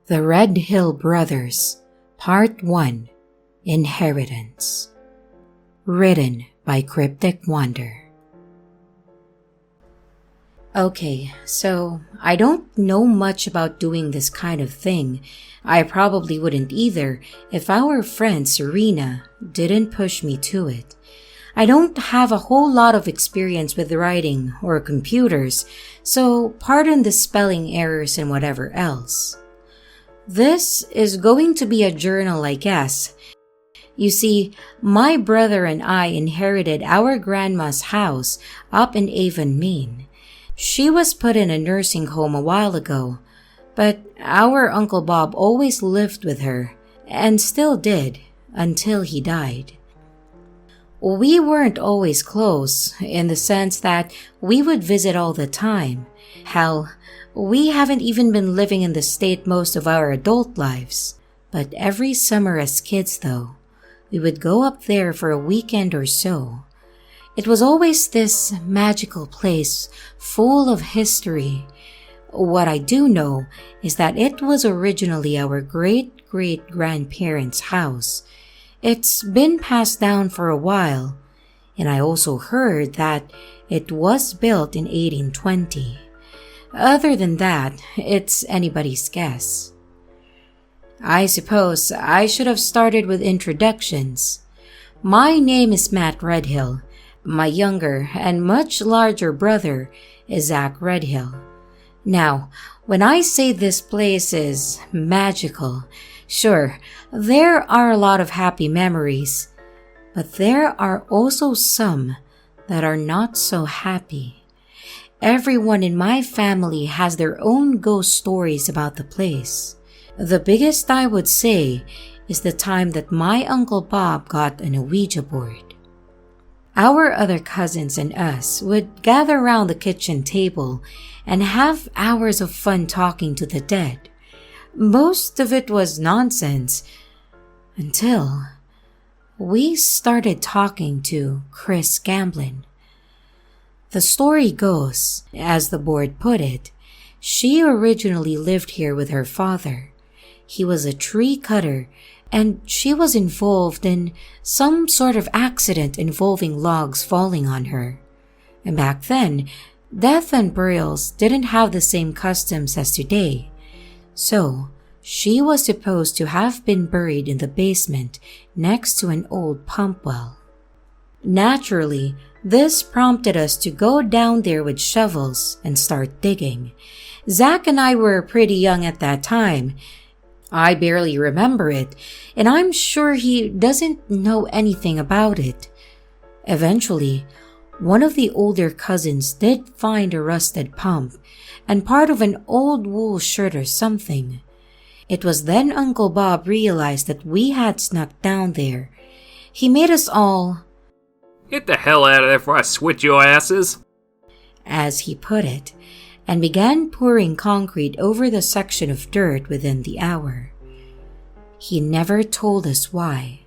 The Redhill Brothers, Part 1, Inheritance. Written by CRYPTIC WANDER. Okay, so I don't know much about doing this kind of thing. I probably wouldn't either if our friend Serena didn't push me to it. I don't have a whole lot of experience with writing or computers, so pardon the spelling errors and whatever else. This is going to be a journal, I guess. You see, my brother and I inherited our grandma's house up in Avon, Maine. She was put in a nursing home a while ago, but our Uncle Bob always lived with her, and still did, until he died. We weren't always close, in the sense that we would visit all the time. Hell, we haven't even been living in the state most of our adult lives. But every summer as kids, though, we would go up there for a weekend or so. It was always this magical place, full of history. What I do know is that it was originally our great-great-grandparents' house. It's been passed down for a while, and I also heard that it was built in 1820. Other than that, it's anybody's guess. I suppose I should have started with introductions. My name is Matt Redhill. My younger and much larger brother is Zach Redhill. Now, when I say this place is magical, sure, there are a lot of happy memories, but there are also some that are not so happy. Everyone in my family has their own ghost stories about the place. The biggest I would say is the time that my Uncle Bob got an Ouija board. Our other cousins and us would gather around the kitchen table and have hours of fun talking to the dead. Most of it was nonsense until we started talking to Chris Gamblin. The story goes, as the board put it, she originally lived here with her father. He was a tree cutter, and she was involved in some sort of accident involving logs falling on her. And back then, death and burials didn't have the same customs as today. So, she was supposed to have been buried in the basement next to an old pump well. Naturally, this prompted us to go down there with shovels and start digging. Zach and I were pretty young at that time. I barely remember it, and I'm sure he doesn't know anything about it. Eventually, one of the older cousins did find a rusted pump and part of an old wool shirt or something. It was then Uncle Bob realized that we had snuck down there. He made us all, "Get the hell out of there before I switch your asses," as he put it, and began pouring concrete over the section of dirt within the hour. He never told us why.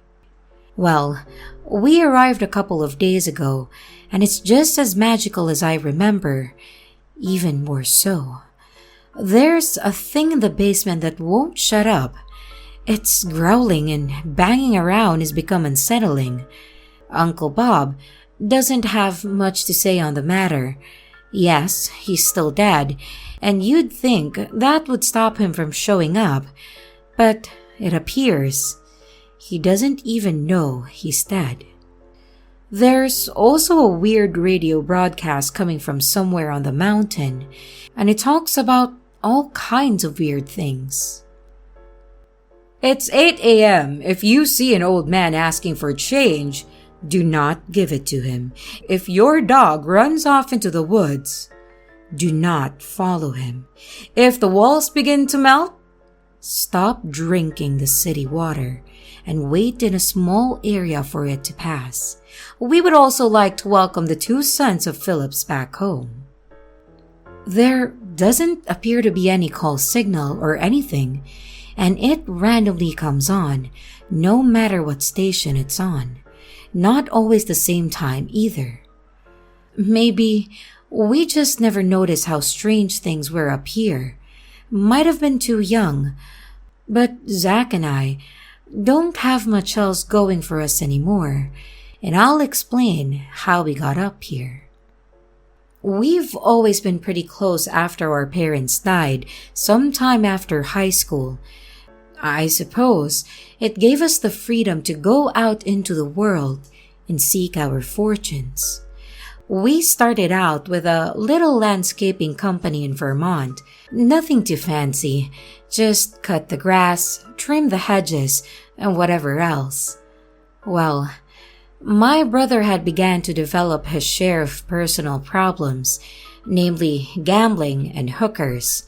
Well, we arrived a couple of days ago, and it's just as magical as I remember, even more so. There's a thing in the basement that won't shut up. It's growling and banging around has become unsettling. Uncle Bob doesn't have much to say on the matter. Yes, he's still dead, and you'd think that would stop him from showing up, but it appears he doesn't even know he's dead. There's also a weird radio broadcast coming from somewhere on the mountain, and it talks about all kinds of weird things. "It's 8 a.m. If you see an old man asking for change, do not give it to him. If your dog runs off into the woods, do not follow him. If the walls begin to melt, stop drinking the city water and wait in a small area for it to pass. We would also like to welcome the 2 sons of Phillips back home." There doesn't appear to be any call signal or anything, and it randomly comes on, no matter what station it's on. Not always the same time either. Maybe we just never noticed how strange things were up here. Might have been too young, But Zach and I don't have much else going for us anymore, and I'll explain how we got up here. We've always been pretty close after our parents died, sometime after high school. I suppose it gave us the freedom to go out into the world and seek our fortunes. We started out with a little landscaping company in Vermont. Nothing too fancy, just cut the grass, trim the hedges, and whatever else. Well, my brother had begun to develop his share of personal problems, namely gambling and hookers,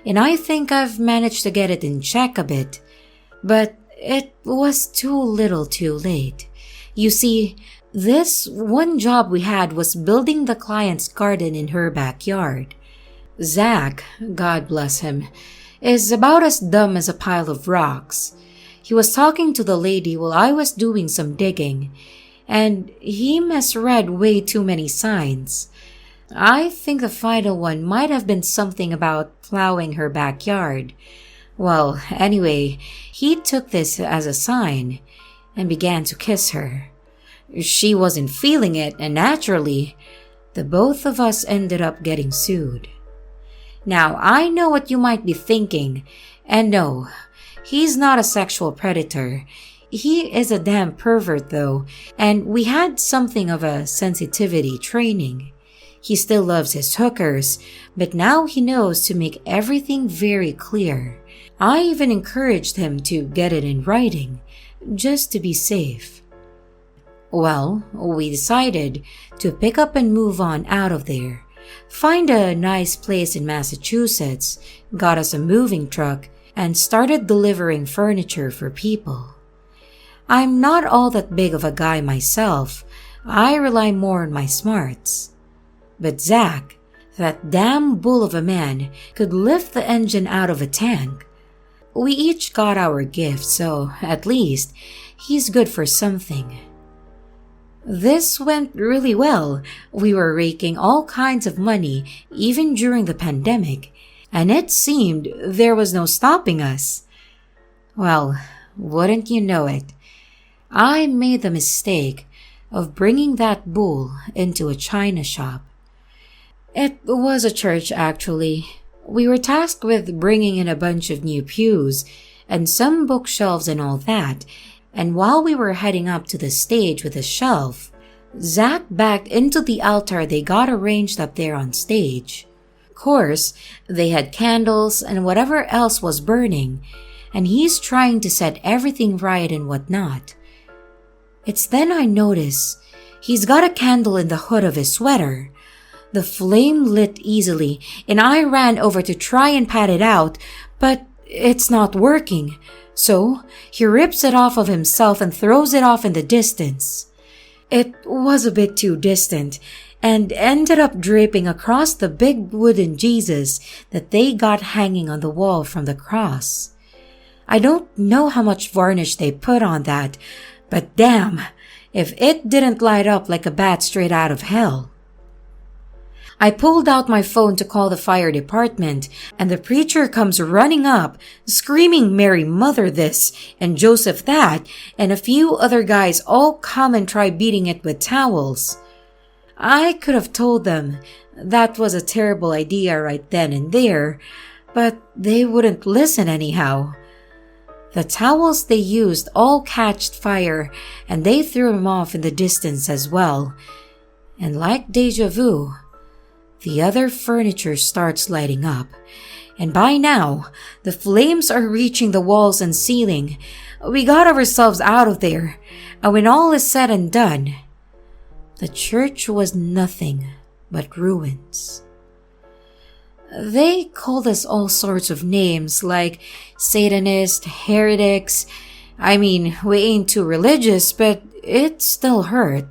and I think I've managed to get it in check a bit. But it was too little too late. You see, this one job we had was building the client's garden in her backyard. Zach, God bless him, is about as dumb as a pile of rocks. He was talking to the lady while I was doing some digging, and he misread way too many signs. I think the final one might have been something about plowing her backyard. Well, anyway, he took this as a sign and began to kiss her. She wasn't feeling it, and naturally, the both of us ended up getting sued. Now, I know what you might be thinking, and no, he's not a sexual predator. He is a damn pervert though, and we had something of a sensitivity training. He still loves his hookers, but now he knows to make everything very clear. I even encouraged him to get it in writing, just to be safe. Well, we decided to pick up and move on out of there, find a nice place in Massachusetts, got us a moving truck, and started delivering furniture for people. I'm not all that big of a guy myself. I rely more on my smarts. But Zach, that damn bull of a man, could lift the engine out of a tank. We each got our gifts, so at least he's good for something. This went really well. We were raking all kinds of money, even during the pandemic, and it seemed there was no stopping us. Well, wouldn't you know it, I made the mistake of bringing that bull into a china shop. It was a church, actually. We were tasked with bringing in a bunch of new pews and some bookshelves and all that, and while we were heading up to the stage with a shelf, Zach backed into the altar they got arranged up there on stage. Of course, they had candles and whatever else was burning, and he's trying to set everything right and whatnot. It's then I notice he's got a candle in the hood of his sweater. The flame lit easily, and I ran over to try and pat it out, but it's not working. So he rips it off of himself and throws it off in the distance. It was a bit too distant, and ended up draping across the big wooden Jesus that they got hanging on the wall from the cross. I don't know how much varnish they put on that, but damn, if it didn't light up like a bat straight out of hell. I pulled out my phone to call the fire department, and the preacher comes running up, screaming Mary Mother this and Joseph that, and a few other guys all come and try beating it with towels. I could have told them that was a terrible idea right then and there, but they wouldn't listen anyhow. The towels they used all catched fire, and they threw them off in the distance as well. And like deja vu, the other furniture starts lighting up, and by now, the flames are reaching the walls and ceiling. We got ourselves out of there, and when all is said and done, the church was nothing but ruins. They called us all sorts of names like Satanist, heretics. I mean, we ain't too religious, but it still hurt.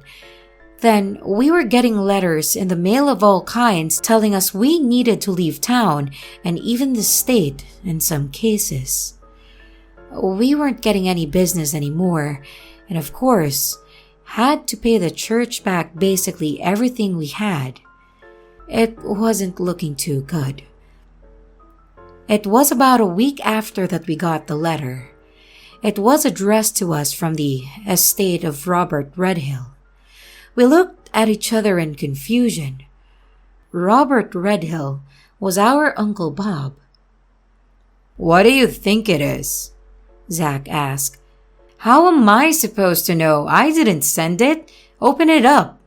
Then we were getting letters in the mail of all kinds telling us we needed to leave town and even the state in some cases. We weren't getting any business anymore, and of course, had to pay the church back basically everything we had. It wasn't looking too good. It was about a week after that we got the letter. It was addressed to us from the estate of Robert Redhill. We looked at each other in confusion. Robert Redhill was our Uncle Bob. "What do you think it is?" Zach asked. "How am I supposed to know? I didn't send it. Open it up."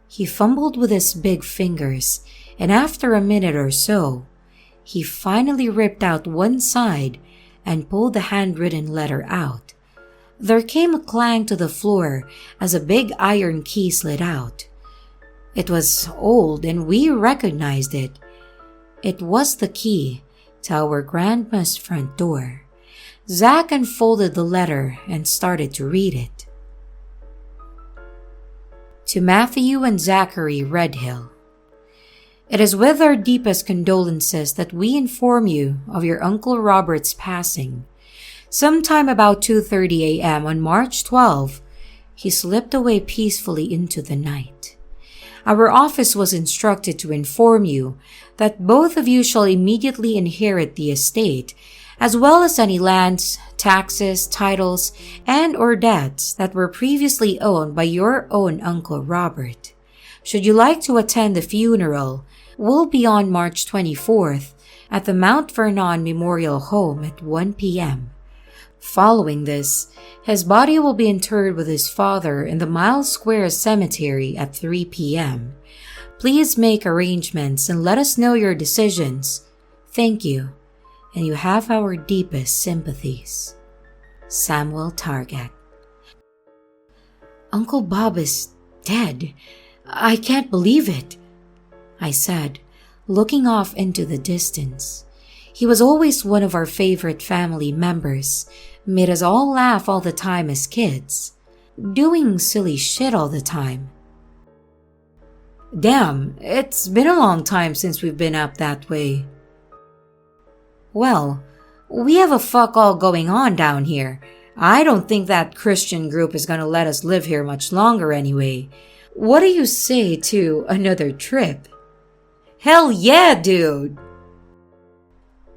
He fumbled with his big fingers, and after a minute or so, he finally ripped out one side and pulled the handwritten letter out. There came a clang to the floor as a big iron key slid out. It was old and we recognized it. It was the key to our grandma's front door. Zach unfolded the letter and started to read it. To Matthew and Zachary Redhill. It is with our deepest condolences that we inform you of your Uncle Robert's passing. Sometime about 2:30 a.m. on March 12, he slipped away peacefully into the night. Our office was instructed to inform you that both of you shall immediately inherit the estate, as well as any lands, taxes, titles, and or debts that were previously owned by your own Uncle Robert. Should you like to attend the funeral, will be on March 24th at the Mount Vernon Memorial Home at 1 p.m. Following this, his body will be interred with his father in the Miles Square Cemetery at 3 p.m. Please make arrangements and let us know your decisions. Thank you, and you have our deepest sympathies. Samuel Target. "Uncle Bob is dead. I can't believe it," I said, looking off into the distance. He was always one of our favorite family members, made us all laugh all the time as kids, doing silly shit all the time. "Damn, it's been a long time since we've been up that way." "Well, we have a fuck all going on down here. I don't think that Christian group is gonna let us live here much longer anyway. What do you say to another trip?" "Hell yeah, dude!"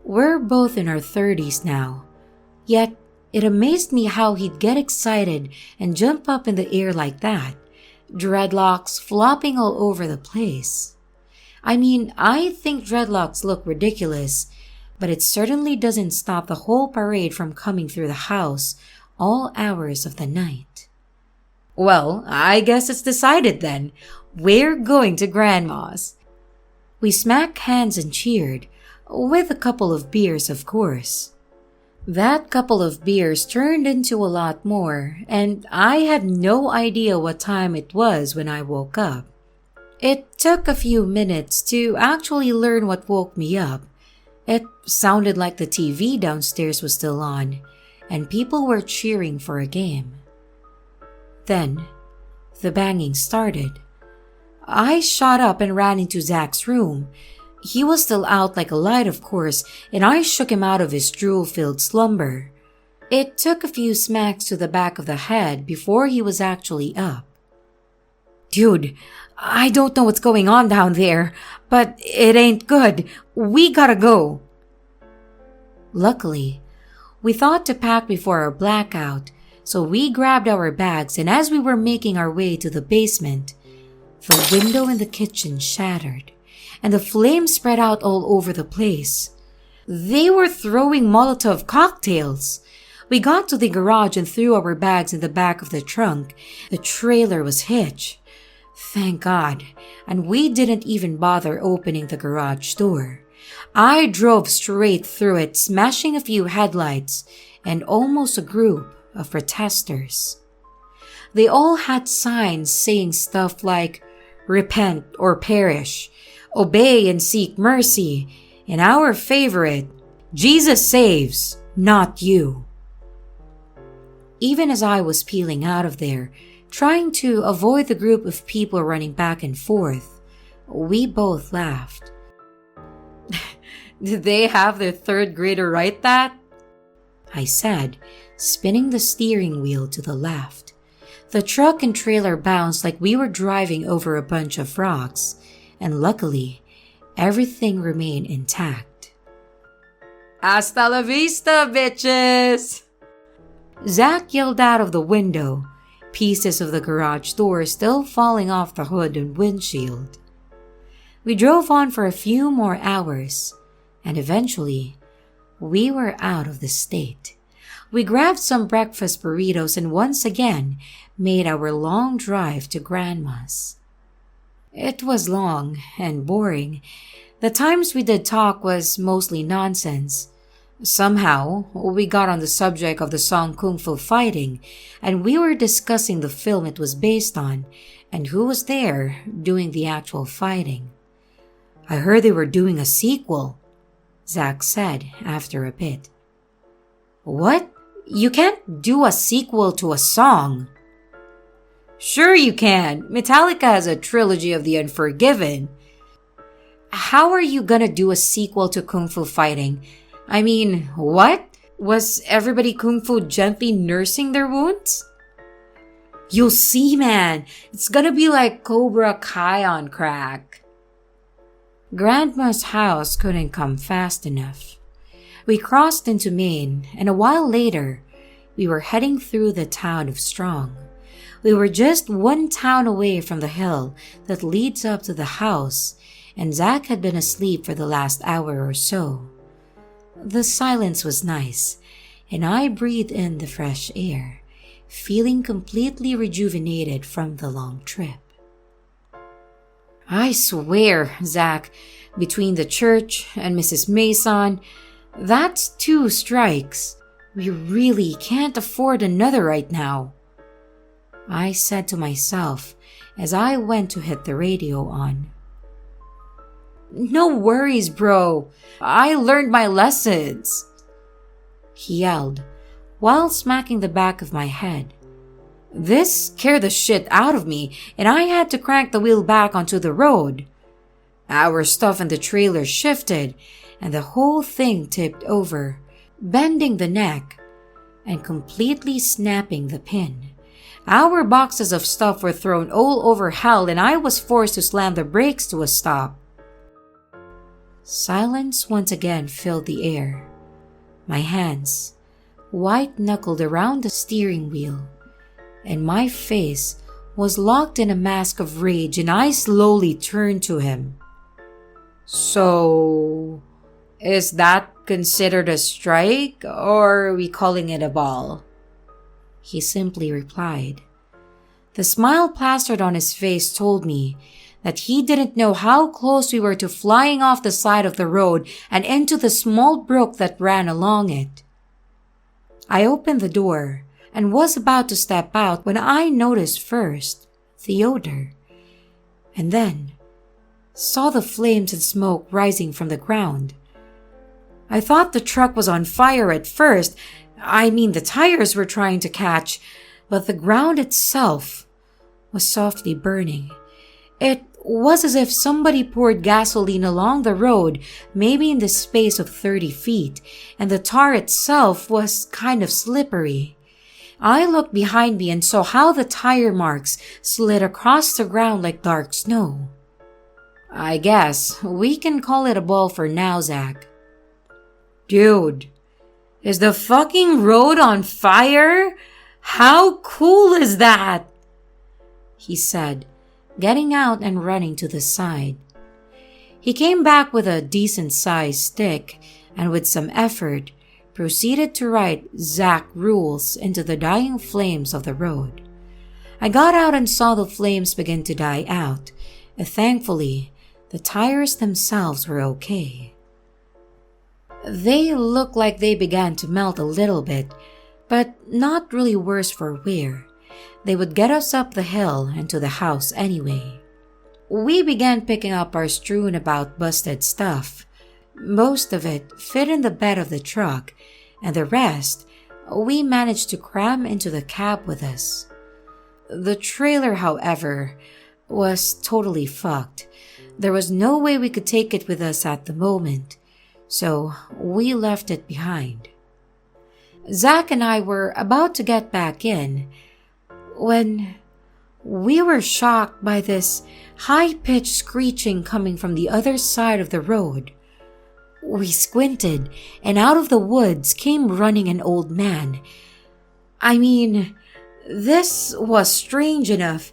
We're both in our 30s now, yet it amazed me how he'd get excited and jump up in the air like that, dreadlocks flopping all over the place. I mean, I think dreadlocks look ridiculous, but it certainly doesn't stop the whole parade from coming through the house all hours of the night. "Well, I guess it's decided then. We're going to Grandma's." We smacked hands and cheered, with a couple of beers, of course. That couple of beers turned into a lot more, and I had no idea what time it was when I woke up. It took a few minutes to actually learn what woke me up. It sounded like the TV downstairs was still on, and people were cheering for a game. Then, the banging started. I shot up and ran into Zach's room. He was still out like a light, of course, and I shook him out of his drool-filled slumber. It took a few smacks to the back of the head before he was actually up. "Dude, I don't know what's going on down there, but it ain't good. We gotta go." Luckily, we thought to pack before our blackout, so we grabbed our bags, and as we were making our way to the basement, the window in the kitchen shattered, and the flames spread out all over the place. They were throwing Molotov cocktails. We got to the garage and threw our bags in the back of the trunk. The trailer was hitched. Thank God, and we didn't even bother opening the garage door. I drove straight through it, smashing a few headlights and almost a group of protesters. They all had signs saying stuff like, "Repent or perish," "Obey and seek mercy," and our favorite, "Jesus saves, not you." Even as I was peeling out of there, trying to avoid the group of people running back and forth, we both laughed. "Did they have their third grader write that?" I said, spinning the steering wheel to the left. The truck and trailer bounced like we were driving over a bunch of rocks, and luckily, everything remained intact. Hasta la vista, bitches! Zach yelled out of the window, pieces of the garage door still falling off the hood and windshield. We drove on for a few more hours, and eventually, we were out of the state. We grabbed some breakfast burritos and once again made our long drive to Grandma's. It was long and boring. The times we did talk was mostly nonsense. Somehow, we got on the subject of the song Kung Fu Fighting, and we were discussing the film it was based on and who was there doing the actual fighting. I heard they were doing a sequel, Zach said after a bit. What? You can't do a sequel to a song. Sure you can. Metallica has a trilogy of The Unforgiven. How are you gonna do a sequel to Kung Fu Fighting? I mean, what? Was everybody Kung Fu gently nursing their wounds? You'll see, man. It's gonna be like Cobra Kai on crack. Grandma's house couldn't come fast enough. We crossed into Maine, and a while later, we were heading through the town of Strong. We were just one town away from the hill that leads up to the house, and Zach had been asleep for the last hour or so. The silence was nice, and I breathed in the fresh air, feeling completely rejuvenated from the long trip. I swear, Zach, between the church and Mrs. Mason, that's 2 strikes. We really can't afford another right now, I said to myself as I went to hit the radio on. No worries, bro. I learned my lessons, he yelled while smacking the back of my head. This scared the shit out of me, and I had to crank the wheel back onto the road. Our stuff in the trailer shifted, and the whole thing tipped over, bending the neck and completely snapping the pin. Our boxes of stuff were thrown all over hell, and I was forced to slam the brakes to a stop. Silence once again filled the air. My hands white-knuckled around the steering wheel, and my face was locked in a mask of rage, and I slowly turned to him. So, is that considered a strike, or are we calling it a ball? He simply replied. The smile plastered on his face told me that he didn't know how close we were to flying off the side of the road and into the small brook that ran along it. I opened the door and was about to step out when I noticed first the odor, and then saw the flames and smoke rising from the ground. I thought the truck was on fire at first. I mean, the tires were trying to catch, but the ground itself was softly burning. It was as if somebody poured gasoline along the road, maybe in the space of 30 feet, and the tar itself was kind of slippery. I looked behind me and saw how the tire marks slid across the ground like dark snow. I guess we can call it a ball for now, Zach. Dude, is the fucking road on fire? How cool is that? He said, getting out and running to the side. He came back with a decent-sized stick and with some effort proceeded to write Zach rules into the dying flames of the road. I got out and saw the flames begin to die out. Thankfully, the tires themselves were okay. They looked like they began to melt a little bit, but not really worse for wear. They would get us up the hill and to the house anyway. We began picking up our strewn about busted stuff. Most of it fit in the bed of the truck, and the rest we managed to cram into the cab with us. The trailer, however, was totally fucked. There was no way we could take it with us at the moment, so we left it behind. Zach and I were about to get back in when we were shocked by this high-pitched screeching coming from the other side of the road. We squinted, and out of the woods came running an old man. I mean, this was strange enough,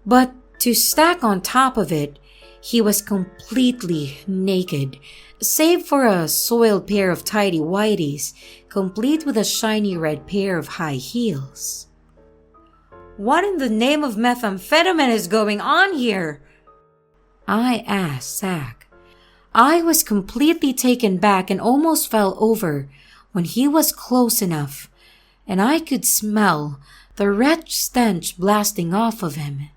but to stack on top of it, he was completely naked, save for a soiled pair of tidy whities, complete with a shiny red pair of high heels. "What in the name of methamphetamine is going on here?" I asked Zach. I was completely taken back and almost fell over when he was close enough, and I could smell the wretched stench blasting off of him.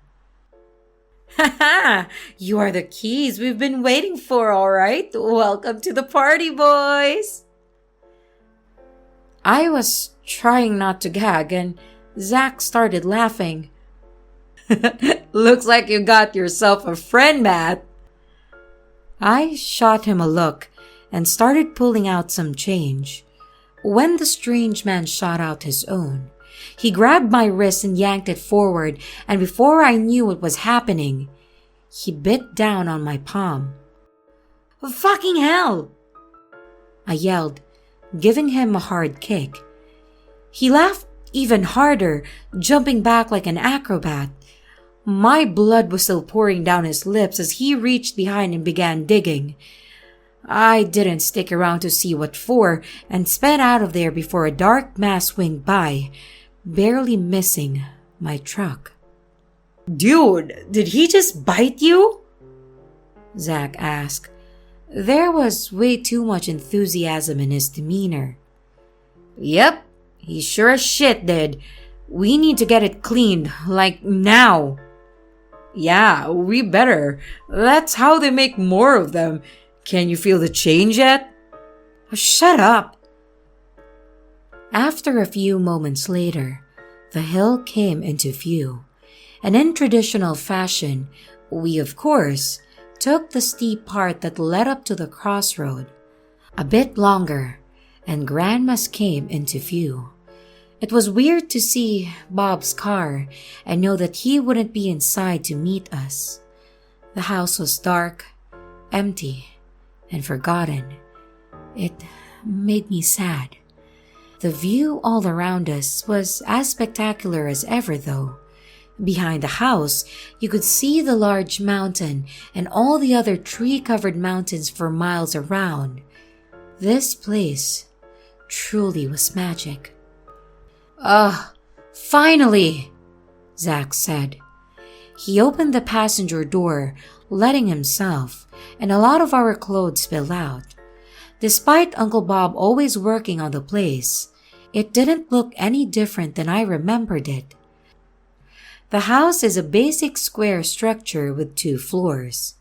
"Haha, you are the keys we've been waiting for, all right? Welcome to the party, boys." I was trying not to gag, and Zach started laughing. "Looks like you got yourself a friend, Matt." I shot him a look and started pulling out some change, when the strange man shot out his own. He grabbed my wrist and yanked it forward, and before I knew what was happening, he bit down on my palm. "Fucking hell!" I yelled, giving him a hard kick. He laughed even harder, jumping back like an acrobat. My blood was still pouring down his lips as he reached behind and began digging. I didn't stick around to see what for and sped out of there before a dark mass winged by, barely missing my truck. "Dude, did he just bite you?" Zach asked. There was way too much enthusiasm in his demeanor. "Yep, he sure as shit did. We need to get it cleaned, like now." "Yeah, we better. That's how they make more of them. Can you feel the change yet?" "Shut up." After a few moments later, the hill came into view, and in traditional fashion, we of course took the steep part that led up to the crossroad. A bit longer, and Grandma's came into view. It was weird to see Bob's car and know that he wouldn't be inside to meet us. The house was dark, empty, and forgotten. It made me sad. The view all around us was as spectacular as ever, though. Behind the house, you could see the large mountain and all the other tree-covered mountains for miles around. This place truly was magic. Finally," Zach said. He opened the passenger door, letting himself and a lot of our clothes spill out. Despite Uncle Bob always working on the place, it didn't look any different than I remembered it. The house is a basic square structure with 2 floors.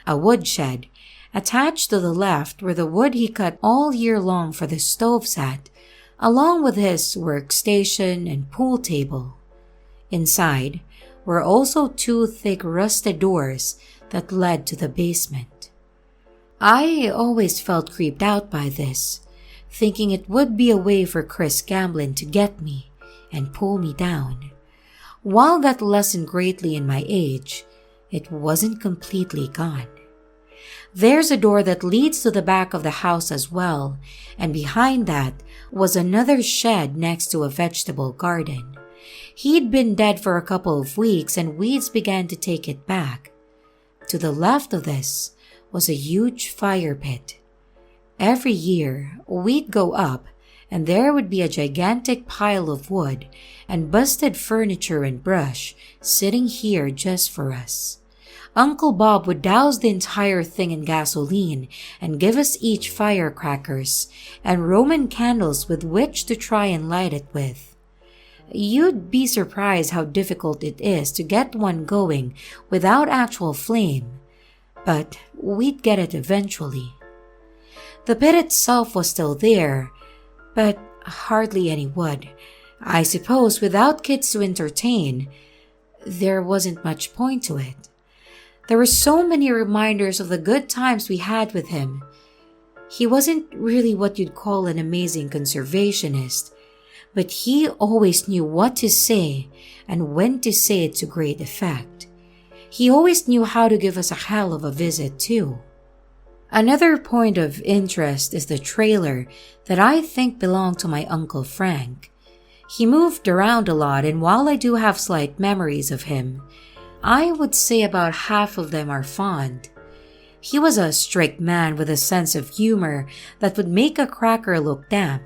A woodshed, attached to the left where the wood he cut all year long for the stove sat, along with his workstation and pool table. Inside were also 2 thick rusted doors that led to the basement. I always felt creeped out by this, thinking it would be a way for Chris Gamblin to get me and pull me down. While that lessened greatly in my age, it wasn't completely gone. There's a door that leads to the back of the house as well, and behind that was another shed next to a vegetable garden. He'd been dead for a couple of weeks and weeds began to take it back. To the left of this was a huge fire pit. Every year, we'd go up and there would be a gigantic pile of wood and busted furniture and brush sitting here just for us. Uncle Bob would douse the entire thing in gasoline and give us each firecrackers and Roman candles with which to try and light it with. You'd be surprised how difficult it is to get one going without actual flame, but we'd get it eventually. The pit itself was still there, but hardly any wood. I suppose without kids to entertain, there wasn't much point to it. There were so many reminders of the good times we had with him. He wasn't really what you'd call an amazing conservationist, but he always knew what to say and when to say it to great effect. He always knew how to give us a hell of a visit, too. Another point of interest is the trailer that I think belonged to my Uncle Frank. He moved around a lot, and while I do have slight memories of him, I would say about half of them are fond. He was a strict man with a sense of humor that would make a cracker look damp.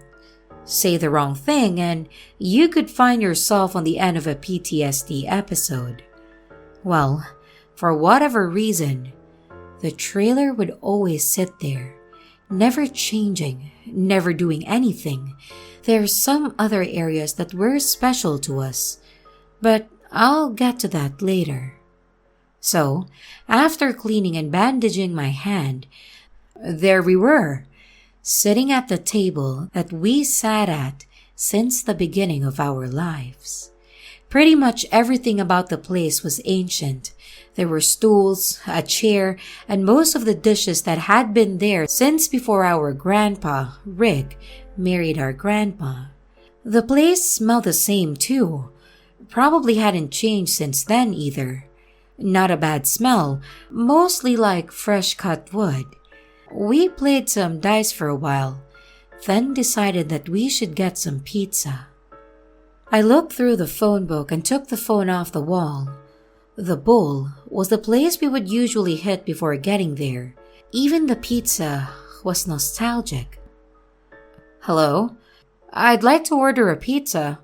Say the wrong thing and you could find yourself on the end of a PTSD episode. Well, for whatever reason, the trailer would always sit there, never changing, never doing anything. There are some other areas that were special to us, but I'll get to that later. So, after cleaning and bandaging my hand, there we were, sitting at the table that we sat at since the beginning of our lives. Pretty much everything about the place was ancient. There were stools, a chair, and most of the dishes that had been there since before our grandpa, Rick, married our grandma. The place smelled the same too. Probably hadn't changed since then either. Not a bad smell, mostly like fresh cut wood. We played some dice for a while, then decided that we should get some pizza. I looked through the phone book and took the phone off the wall. The bowl was the place we would usually hit before getting there. Even the pizza was nostalgic. Hello? I'd like to order a pizza.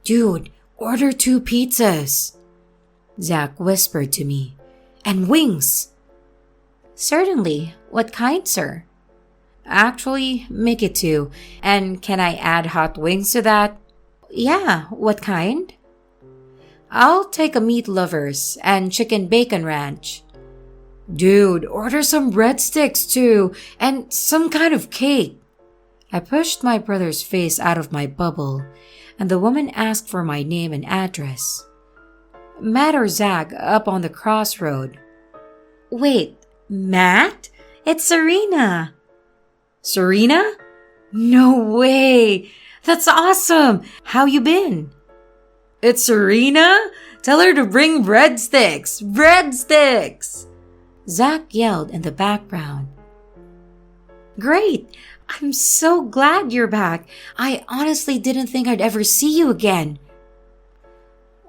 Dude, order 2 pizzas, Zach whispered to me. And wings. Certainly. What kind, sir? Actually, make it 2. And can I add hot wings to that? Yeah, what kind? I'll take a meat lovers and chicken bacon ranch. Dude, order some breadsticks too, and some kind of cake. I pushed my brother's face out of my bubble, and the woman asked for my name and address. Matt or Zach up on the crossroad. Wait, Matt? It's Serena. Serena? No way! That's awesome! How you been? It's Serena? Tell her to bring breadsticks! Breadsticks! Zach yelled in the background. Great! I'm so glad you're back. I honestly didn't think I'd ever see you again.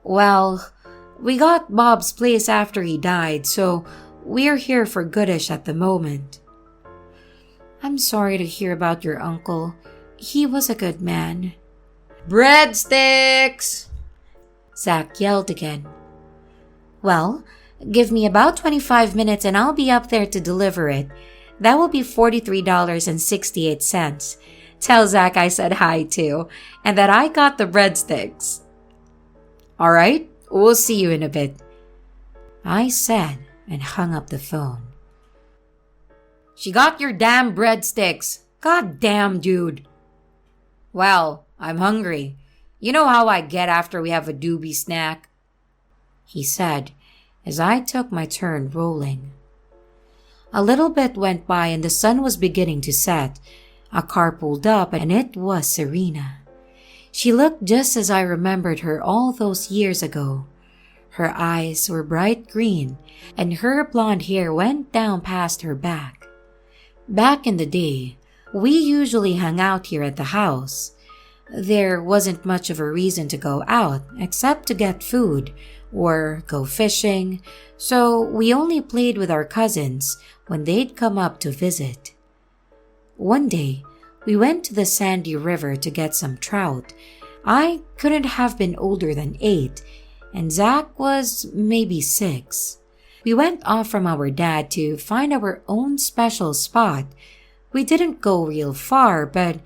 Well, we got Bob's place after he died, so we're here for goodish at the moment. I'm sorry to hear about your uncle. He was a good man. Breadsticks! Zach yelled again. Well, give me about 25 minutes and I'll be up there to deliver it. That will be $43.68. Tell Zach I said hi too, and that I got the breadsticks. All right, we'll see you in a bit, I said and hung up the phone. She got your damn breadsticks. God damn, dude. Well, I'm hungry. You know how I get after we have a doobie snack, he said as I took my turn rolling. A little bit went by and the sun was beginning to set. A car pulled up and it was Serena. She looked just as I remembered her all those years ago. Her eyes were bright green and her blonde hair went down past her back. Back in the day, we usually hung out here at the house. There wasn't much of a reason to go out except to get food or go fishing, so we only played with our cousins when they'd come up to visit. One day, we went to the Sandy River to get some trout. I couldn't have been older than 8, and Zach was maybe 6. We went off from our dad to find our own special spot. We didn't go real far, but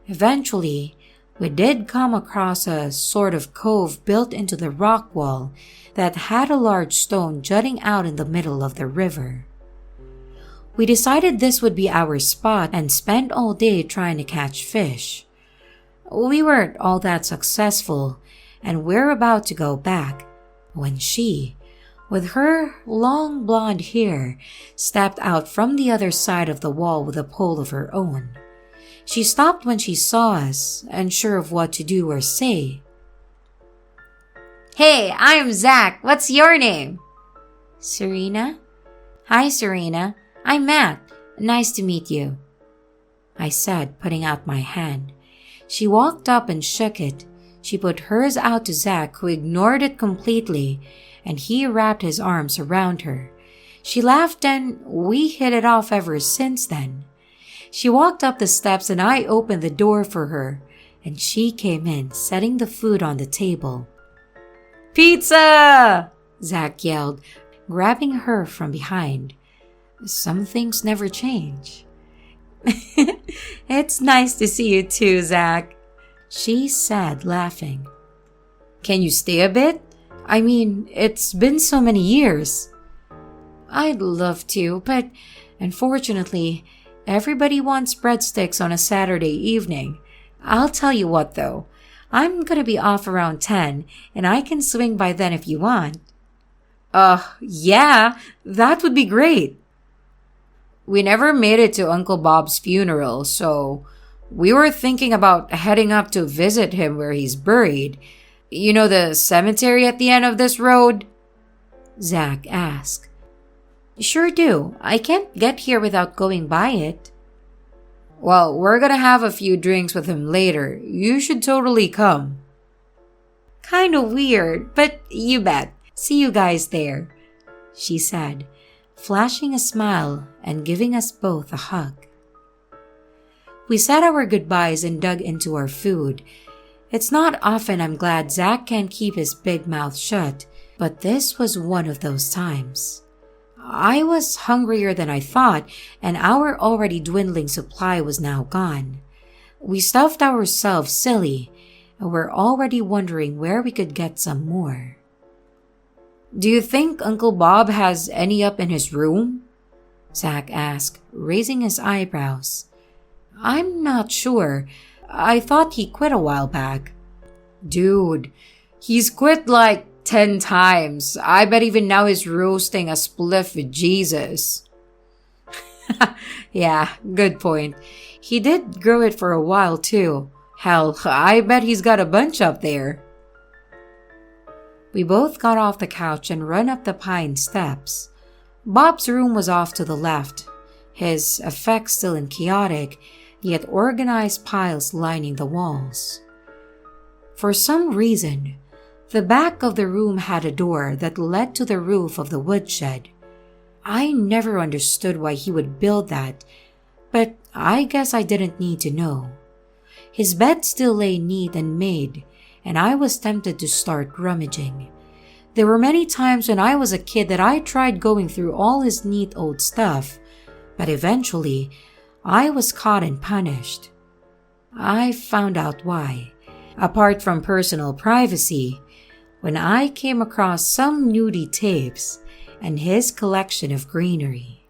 eventually, we did come across a sort of cove built into the rock wall that had a large stone jutting out in the middle of the river. We decided this would be our spot and spent all day trying to catch fish. We weren't all that successful, and we're about to go back when she, with her long blonde hair, stepped out from the other side of the wall with a pole of her own. She stopped when she saw us, unsure of what to do or say. Hey, I'm Zach. What's your name? Serena. Hi, Serena. I'm Matt. Nice to meet you, I said, putting out my hand. She walked up and shook it. She put hers out to Zach, who ignored it completely, and he wrapped his arms around her. She laughed and we hit it off ever since then. She walked up the steps and I opened the door for her, and she came in, setting the food on the table. "Pizza!" Zach yelled, grabbing her from behind. Some things never change. "It's nice to see you too, Zach," she said, laughing. "Can you stay a bit? I mean, it's been so many years." "I'd love to, but unfortunately, everybody wants breadsticks on a Saturday evening. I'll tell you what though, I'm gonna be off around 10 and I can swing by then if you want." Yeah, that would be great." "We never made it to Uncle Bob's funeral, so we were thinking about heading up to visit him where he's buried. You know the cemetery at the end of this road?" Zach asked. "Sure do. I can't get here without going by it." "Well, we're gonna have a few drinks with him later. You should totally come." "Kinda weird, but you bet. See you guys there," she said, flashing a smile and giving us both a hug. We said our goodbyes and dug into our food. It's not often I'm glad Zach can't keep his big mouth shut, but this was one of those times. I was hungrier than I thought, and our already dwindling supply was now gone. We stuffed ourselves silly, and we're already wondering where we could get some more. "Do you think Uncle Bob has any up in his room?" Zach asked, raising his eyebrows. "I'm not sure. I thought he quit a while back." "Dude, he's quit like 10 times. I bet even now he's roasting a spliff with Jesus." "Yeah, good point. He did grow it for a while too. Hell, I bet he's got a bunch up there." We both got off the couch and ran up the pine steps. Bob's room was off to the left, his effects still in chaotic, yet organized piles lining the walls. For some reason, the back of the room had a door that led to the roof of the woodshed. I never understood why he would build that, but I guess I didn't need to know. His bed still lay neat and made, and I was tempted to start rummaging. There were many times when I was a kid that I tried going through all his neat old stuff, but eventually I was caught and punished. I found out why. Apart from personal privacy, when I came across some nudie tapes and his collection of greenery.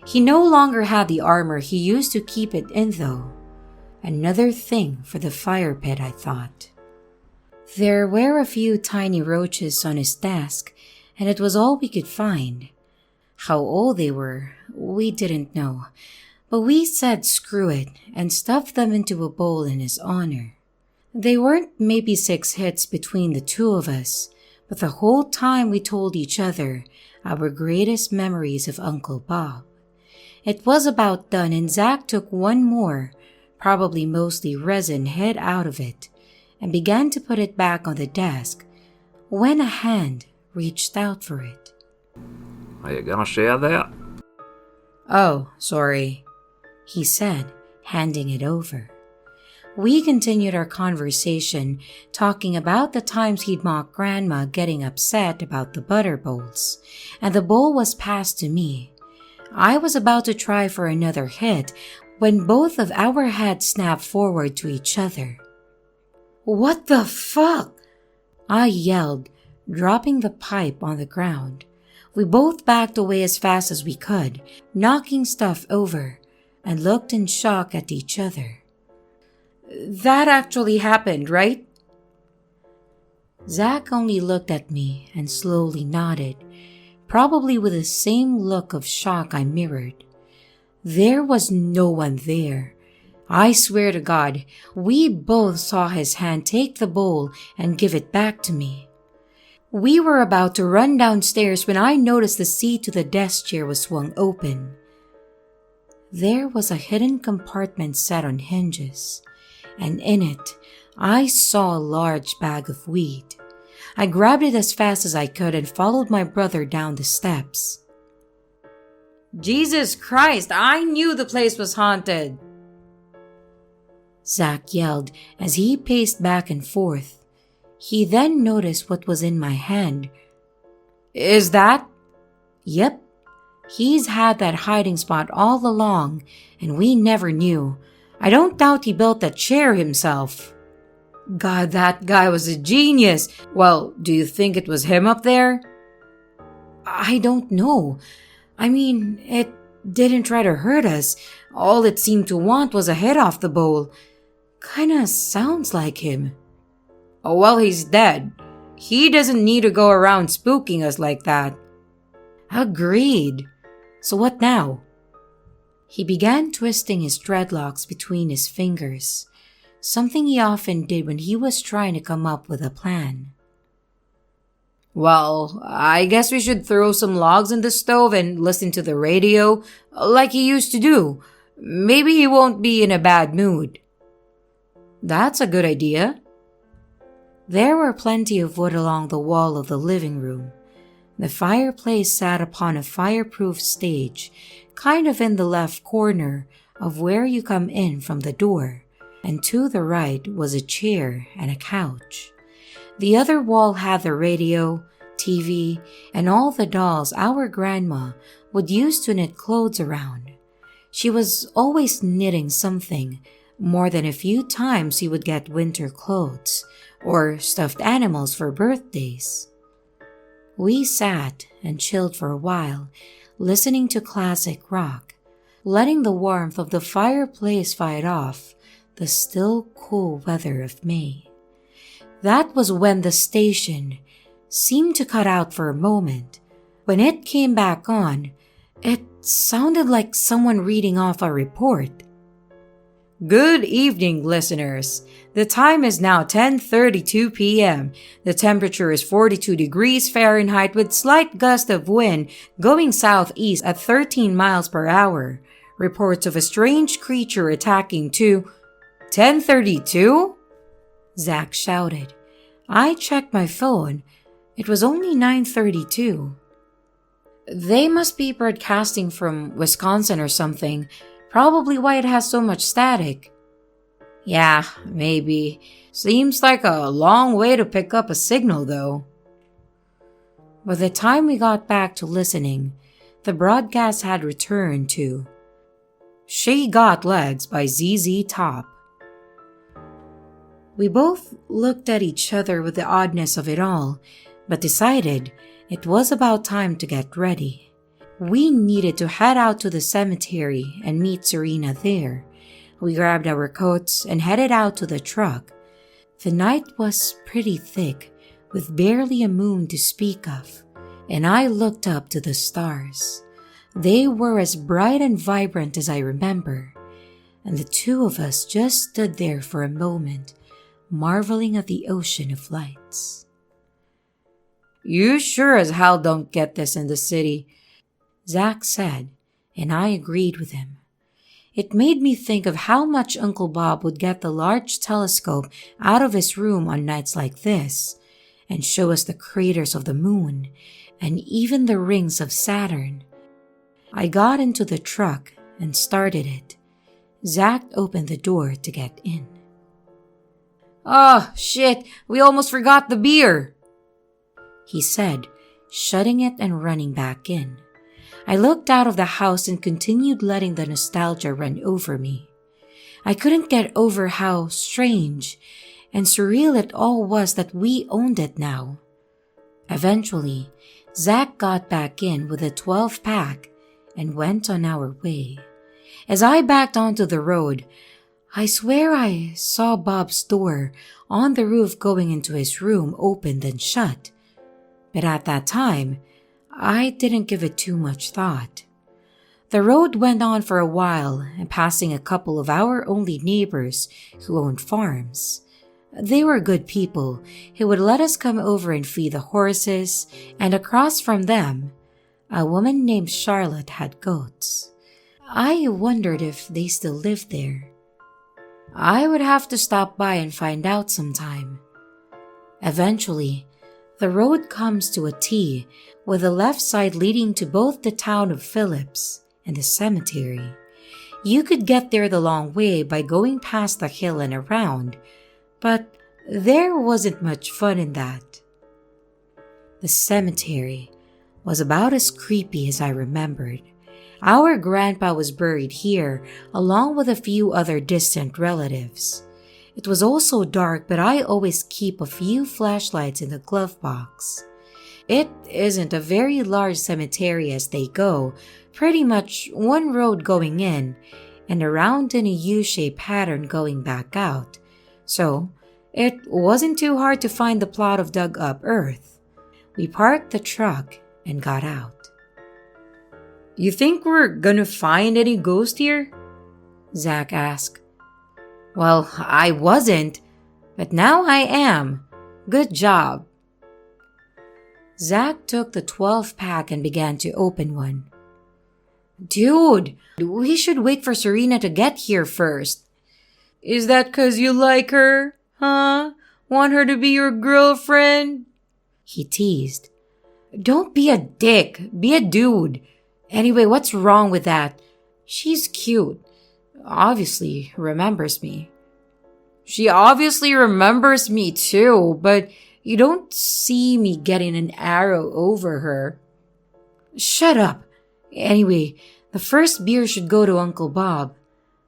He no longer had the armor he used to keep it in though. Another thing for the fire pit, I thought. There were a few tiny roaches on his desk, and it was all we could find. How old they were, we didn't know, but we said screw it and stuffed them into a bowl in his honor. They weren't maybe 6 hits between the two of us, but the whole time we told each other our greatest memories of Uncle Bob. It was about done and Zach took one more, probably mostly resin, head out of it, and began to put it back on the desk when a hand reached out for it. Are you gonna share that? "Oh, sorry," he said, handing it over. We continued our conversation, talking about the times he'd mock Grandma getting upset about the butter bowls, and the bowl was passed to me. I was about to try for another hit when both of our heads snapped forward to each other. "What the fuck?" I yelled, dropping the pipe on the ground. We both backed away as fast as we could, knocking stuff over, and looked in shock at each other. "That actually happened, right?" Zach only looked at me and slowly nodded, probably with the same look of shock I mirrored. There was no one there. I swear to God, we both saw his hand take the bowl and give it back to me. We were about to run downstairs when I noticed the seat to the desk chair was swung open. there was a hidden compartment set on hinges, and in it, I saw a large bag of weed. I grabbed it as fast as I could and followed my brother down the steps. Jesus Christ, I knew the place was haunted! Zach yelled as he paced back and forth. He then noticed what was in my hand. Is that? Yep. He's had that hiding spot all along, and we never knew. I don't doubt he built that chair himself. God, that guy was a genius. Well, do you think it was him up there? I don't know. I mean, it didn't try to hurt us. All it seemed to want was a head off the bowl. Kinda sounds like him. Oh, well, he's dead. He doesn't need to go around spooking us like that. Agreed. So what now? He began twisting his dreadlocks between his fingers, something he often did when he was trying to come up with a plan. Well, I guess we should throw some logs in the stove and listen to the radio like he used to do. Maybe he won't be in a bad mood. That's a good idea. There were plenty of wood along the wall of the living room. The fireplace sat upon a fireproof stage, kind of in the left corner of where you come in from the door, and to the right was a chair and a couch. The other wall had the radio, TV, and all the dolls our grandma would use to knit clothes around. She was always knitting something. More than a few times he would get winter clothes or stuffed animals for birthdays. We sat and chilled for a while, listening to classic rock, letting the warmth of the fireplace fight off the still cool weather of May. That was when the station seemed to cut out for a moment. When it came back on, it sounded like someone reading off a report. Good evening, listeners. The time is now 10:32 p.m. The temperature is 42 degrees Fahrenheit with slight gust of wind going southeast at 13 miles per hour. Reports of a strange creature attacking to... 10:32? Zach shouted. I checked my phone. It was only 9:32. They must be broadcasting from Wisconsin or something. Probably why it has so much static. Yeah, maybe. Seems like a long way to pick up a signal, though. By the time we got back to listening, the broadcast had returned to She Got Legs by ZZ Top. We both looked at each other with the oddness of it all, but decided it was about time to get ready. We needed to head out to the cemetery and meet Serena there. We grabbed our coats and headed out to the truck. The night was pretty thick, with barely a moon to speak of, and I looked up to the stars. They were as bright and vibrant as I remember, and the two of us just stood there for a moment, marveling at the ocean of lights. You sure as hell don't get this in the city, Zach said, and I agreed with him. It made me think of how much Uncle Bob would get the large telescope out of his room on nights like this and show us the craters of the moon and even the rings of Saturn. I got into the truck and started it. Zach opened the door to get in. Oh, shit, we almost forgot the beer, he said, shutting it and running back in. I looked out of the house and continued letting the nostalgia run over me. I couldn't get over how strange and surreal it all was that we owned it now. Eventually, Zach got back in with a 12-pack and went on our way. As I backed onto the road, I swear I saw Bob's door on the roof going into his room opened and shut. But at that time, I didn't give it too much thought. The road went on for a while, passing a couple of our only neighbors who owned farms. They were good people who would let us come over and feed the horses, and across from them, a woman named Charlotte had goats. I wondered if they still lived there. I would have to stop by and find out sometime. Eventually, the road comes to a T with the left side leading to both the town of Phillips and the cemetery. You could get there the long way by going past the hill and around, but there wasn't much fun in that. The cemetery was about as creepy as I remembered. Our grandpa was buried here along with a few other distant relatives. It was also dark, but I always keep a few flashlights in the glove box. It isn't a very large cemetery as they go, pretty much one road going in and around in a U-shaped pattern going back out. So, it wasn't too hard to find the plot of dug up earth. We parked the truck and got out. You think we're gonna find any ghost here? Zach asked. Well, I wasn't, but now I am. Good job. Zach took the 12-pack and began to open one. Dude, we should wait for Serena to get here first. Is that 'cause you like her? Huh? Want her to be your girlfriend? He teased. Don't be a dick. Be a dude. Anyway, what's wrong with that? She's cute. Obviously remembers me. She obviously remembers me too, but you don't see me getting an arrow over her. Shut up. Anyway, the first beer should go to Uncle Bob.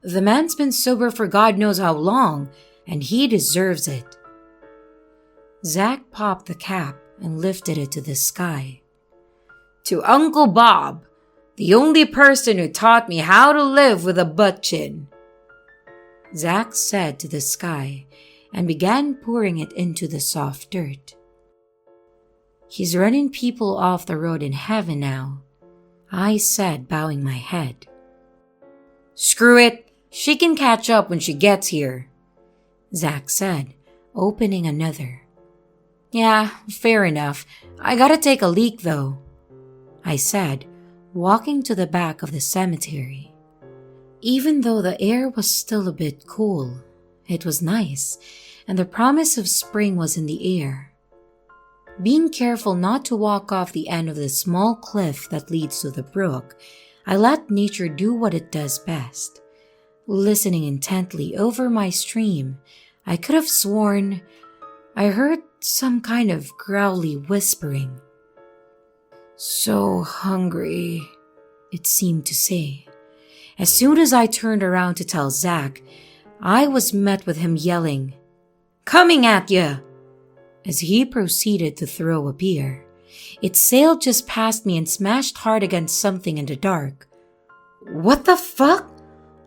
The man's been sober for God knows how long, and he deserves it. Zach popped the cap and lifted it to the sky. To Uncle Bob, the only person who taught me how to live with a butt chin, Zach said to the sky and began pouring it into the soft dirt. He's running people off the road in heaven now, I said, bowing my head. Screw it, she can catch up when she gets here, Zach said, opening another. Yeah, fair enough. I gotta take a leak though, I said, walking to the back of the cemetery. Even though the air was still a bit cool, it was nice, and the promise of spring was in the air. Being careful not to walk off the end of the small cliff that leads to the brook, I let nature do what it does best. Listening intently over my stream, I could have sworn I heard some kind of growly whispering. So hungry, it seemed to say. As soon as I turned around to tell Zach, I was met with him yelling, "Coming at ya!" as he proceeded to throw a beer. It sailed just past me and smashed hard against something in the dark. What the fuck?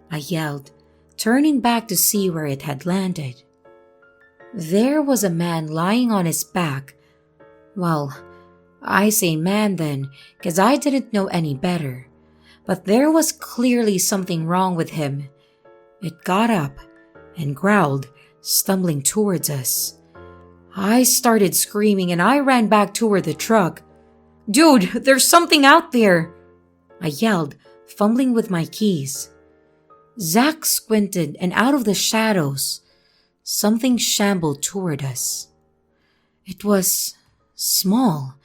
I yelled, turning back to see where it had landed. There was a man lying on his back. Well, I say man then, 'cause I didn't know any better. But there was clearly something wrong with him. It got up and growled, stumbling towards us. I started screaming and I ran back toward the truck. Dude, there's something out there, I yelled, fumbling with my keys. Zach squinted and out of the shadows, something shambled toward us. It was small.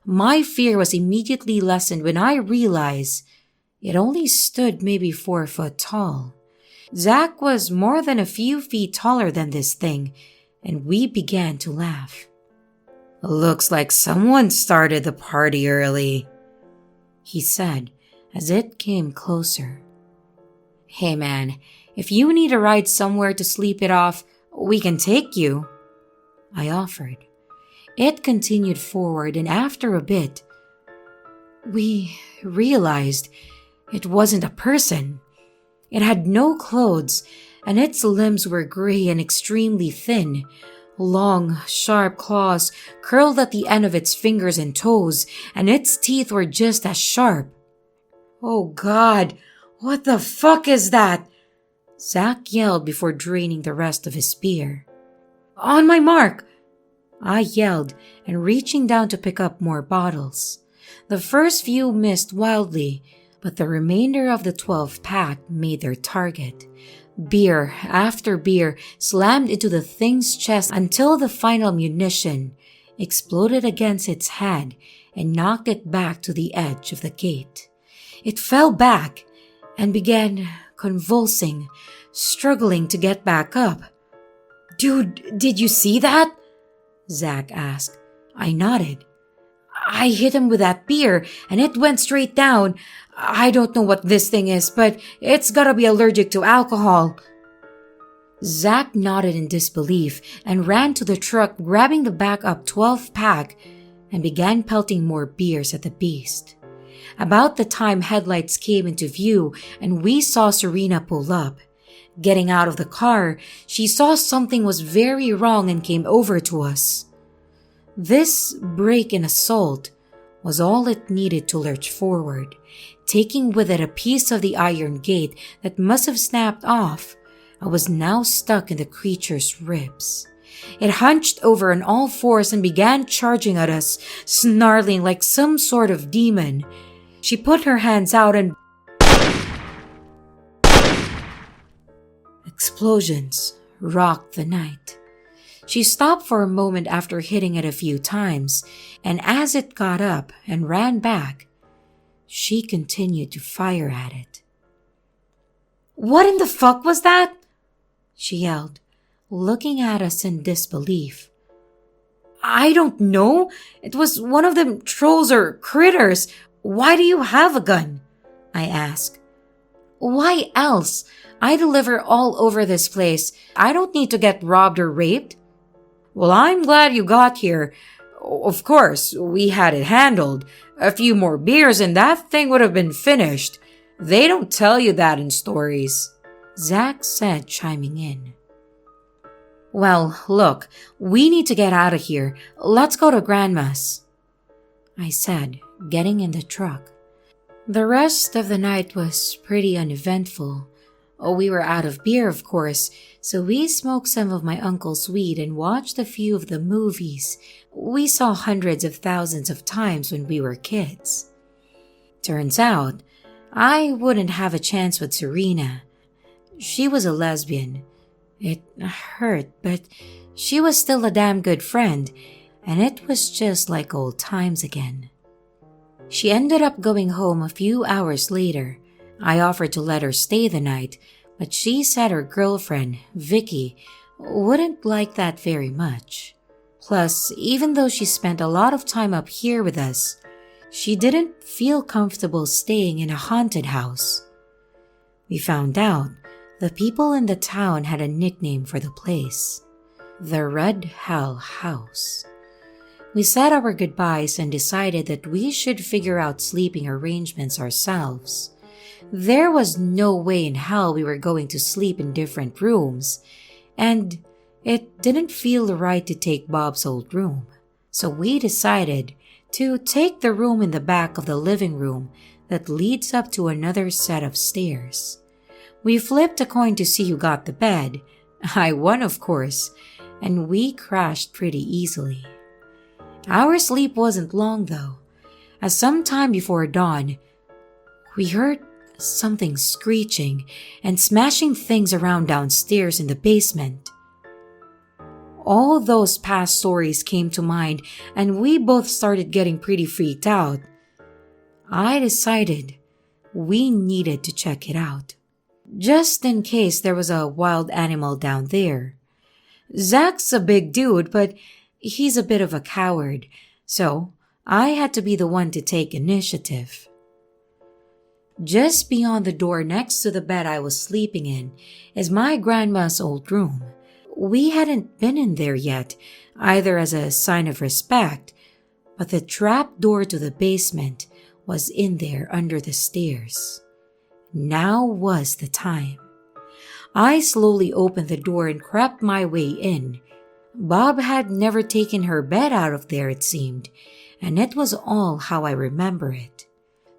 My fear was immediately lessened when I realized it only stood maybe 4 foot tall. Zach was more than a few feet taller than this thing, and we began to laugh. Looks like someone started the party early, he said as it came closer. Hey man, if you need a ride somewhere to sleep it off, we can take you, I offered. It continued forward, and after a bit, we realized it wasn't a person. It had no clothes, and its limbs were gray and extremely thin. Long, sharp claws curled at the end of its fingers and toes, and its teeth were just as sharp. Oh God, what the fuck is that? Zach yelled before draining the rest of his beer. On my mark, I yelled and reaching down to pick up more bottles. The first few missed wildly, but the remainder of the 12-pack made their target. Beer after beer slammed into the thing's chest until the final munition exploded against its head and knocked it back to the edge of the gate. It fell back and began convulsing, struggling to get back up. "Dude, did you see that?" Zach asked. I nodded. "I hit him with that beer and it went straight down. I don't know what this thing is, but it's gotta be allergic to alcohol." Zach nodded in disbelief and ran to the truck, grabbing the backup 12-pack and began pelting more beers at the beast. About the time headlights came into view and we saw Serena pull up. Getting out of the car, she saw something was very wrong and came over to us. This break in assault was all it needed to lurch forward, taking with it a piece of the iron gate that must have snapped off. I was now stuck in the creature's ribs. It hunched over on all fours and began charging at us, snarling like some sort of demon. She put her hands out and explosions rocked the night. She stopped for a moment after hitting it a few times, and as it got up and ran back, she continued to fire at it. "What in the fuck was that?" she yelled, looking at us in disbelief. "I don't know. It was one of them trolls or critters. Why do you have a gun?" I asked. "Why else? I deliver all over this place. I don't need to get robbed or raped." "Well, I'm glad you got here. Of course, we had it handled. A few more beers and that thing would have been finished. They don't tell you that in stories," Zach said, chiming in. "Well, look, we need to get out of here. Let's go to Grandma's," I said, getting in the truck. The rest of the night was pretty uneventful. We were out of beer, of course, so we smoked some of my uncle's weed and watched a few of the movies we saw hundreds of thousands of times when we were kids. Turns out, I wouldn't have a chance with Serena. She was a lesbian. It hurt, but she was still a damn good friend, and it was just like old times again. She ended up going home a few hours later. I offered to let her stay the night, but she said her girlfriend, Vicky, wouldn't like that very much. Plus, even though she spent a lot of time up here with us, she didn't feel comfortable staying in a haunted house. We found out the people in the town had a nickname for the place: the Red Hell House. We said our goodbyes and decided that we should figure out sleeping arrangements ourselves. There was no way in hell we were going to sleep in different rooms, and it didn't feel right to take Bob's old room. So we decided to take the room in the back of the living room that leads up to another set of stairs. We flipped a coin to see who got the bed. I won, of course, and we crashed pretty easily. Our sleep wasn't long, though, as sometime before dawn, we heard something screeching and smashing things around downstairs in the basement. All those past stories came to mind, and we both started getting pretty freaked out. I decided we needed to check it out, just in case there was a wild animal down there. Zach's a big dude, but he's a bit of a coward, so I had to be the one to take initiative. Just beyond the door next to the bed I was sleeping in is my grandma's old room. We hadn't been in there yet, either as a sign of respect, but the trap door to the basement was in there under the stairs. Now was the time. I slowly opened the door and crept my way in. Bob had never taken her bed out of there, it seemed, and it was all how I remember it.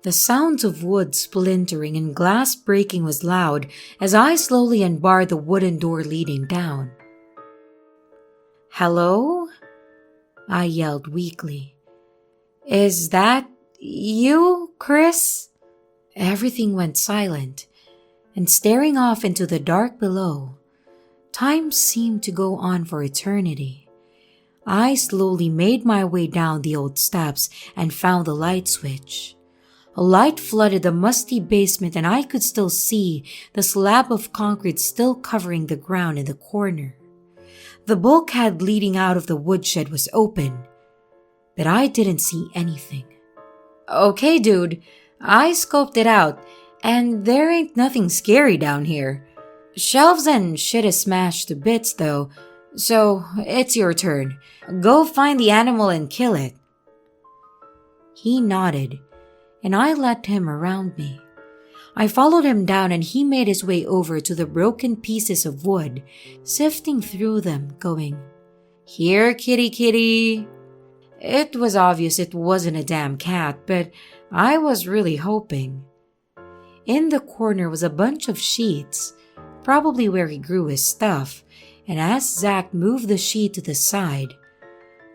The sounds of wood splintering and glass breaking was loud as I slowly unbarred the wooden door leading down. "Hello?" I yelled weakly. "Is that you, Chris?" Everything went silent, and staring off into the dark below, time seemed to go on for eternity. I slowly made my way down the old steps and found the light switch. A light flooded the musty basement and I could still see the slab of concrete still covering the ground in the corner. The bulkhead leading out of the woodshed was open, but I didn't see anything. Okay, dude, I scoped it out, and there ain't nothing scary down here. Shelves and shit is smashed to bits though, so it's your turn. Go find the animal and kill it. He nodded, and I led him around me. I followed him down and he made his way over to the broken pieces of wood, sifting through them, going, "Here, kitty kitty." It was obvious it wasn't a damn cat, but I was really hoping. In the corner was a bunch of sheets, probably where he grew his stuff, and as Zach moved the sheet to the side,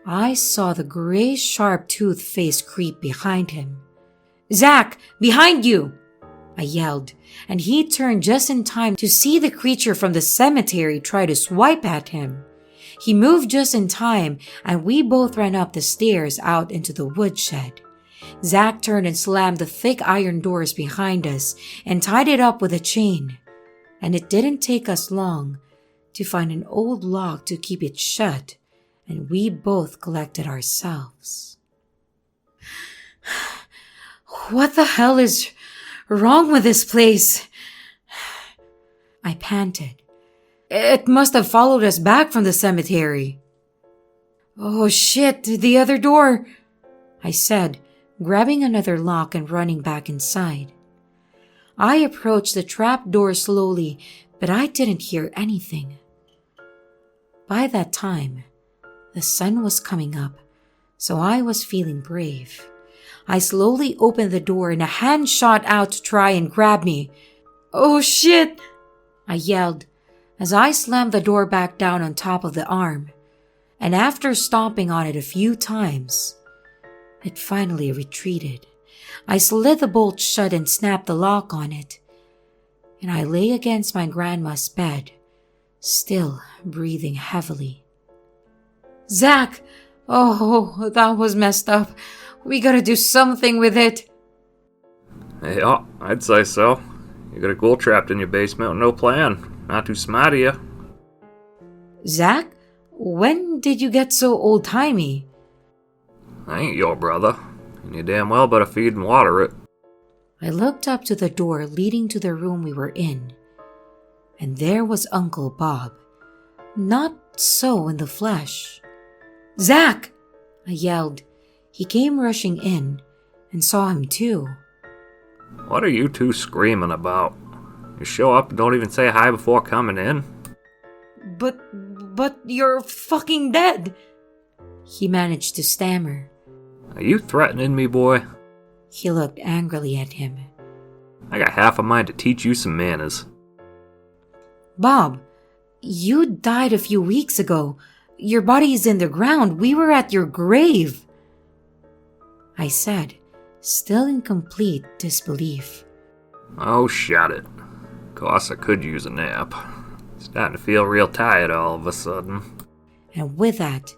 I saw the gray sharp-toothed face creep behind him. "Zach, behind you!" I yelled, and he turned just in time to see the creature from the cemetery try to swipe at him. He moved just in time, and we both ran up the stairs out into the woodshed. Zach turned and slammed the thick iron doors behind us and tied it up with a chain, and it didn't take us long to find an old lock to keep it shut, and we both collected ourselves. What the hell is wrong with this place? I panted. It must have followed us back from the cemetery. Oh shit, the other door, I said, grabbing another lock and running back inside. I approached the trap door slowly, but I didn't hear anything. By that time, the sun was coming up, so I was feeling brave. I slowly opened the door and a hand shot out to try and grab me. Oh shit, I yelled as I slammed the door back down on top of the arm, and after stomping on it a few times, it finally retreated. I slid the bolt shut and snapped the lock on it, and I lay against my grandma's bed, still breathing heavily. Zach! Oh, that was messed up. We gotta do something with it. Yeah, I'd say so. You got a ghoul trapped in your basement with no plan. Not too smart of you. Zach, when did you get so old-timey? I ain't your brother, and you damn well better feed and water it. I looked up to the door leading to the room we were in, and there was Uncle Bob. Not so in the flesh. Zach! I yelled. He came rushing in, and saw him too. What are you two screaming about? You show up and don't even say hi before coming in? But you're fucking dead! He managed to stammer. Are you threatening me, boy? He looked angrily at him. I got half a mind to teach you some manners. Bob, you died a few weeks ago. Your body is in the ground. We were at your grave, I said, still in complete disbelief. Oh, shut it. Course I could use a nap. Starting to feel real tired all of a sudden. And with that,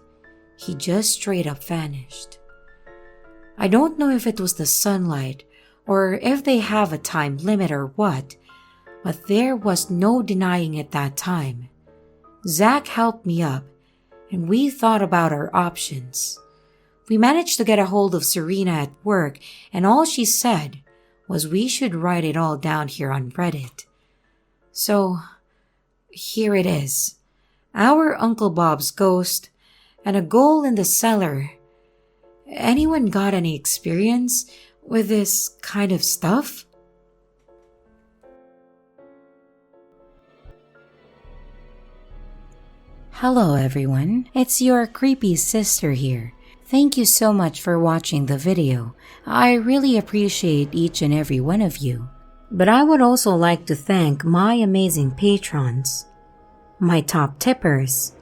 he just straight up vanished. I don't know if it was the sunlight or if they have a time limit or what, but there was no denying it that time. Zach helped me up, and we thought about our options. We managed to get a hold of Serena at work, and all she said was we should write it all down here on Reddit. So, here it is. Our Uncle Bob's ghost and a ghoul in the cellar. Anyone got any experience with this kind of stuff? Hello everyone, it's your creepy sister here. Thank you so much for watching the video. I really appreciate each and every one of you. But I would also like to thank my amazing patrons, my top tippers,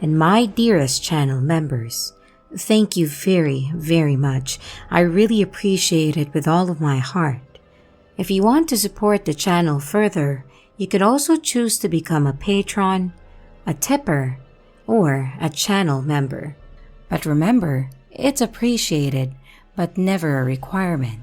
and my dearest channel members. Thank you very, very much. I really appreciate it with all of my heart. If you want to support the channel further, you could also choose to become a patron, a tipper, or a channel member. But remember, it's appreciated, but never a requirement.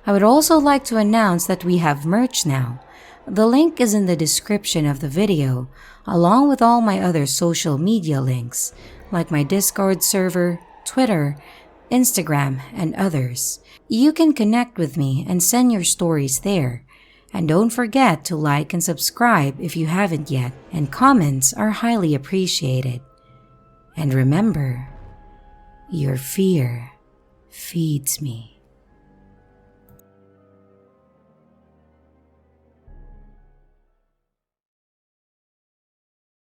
I would also like to announce that we have merch now. The link is in the description of the video, along with all my other social media links, like my Discord server, Twitter, Instagram, and others. You can connect with me and send your stories there. And don't forget to like and subscribe if you haven't yet, and comments are highly appreciated. And remember, your fear feeds me.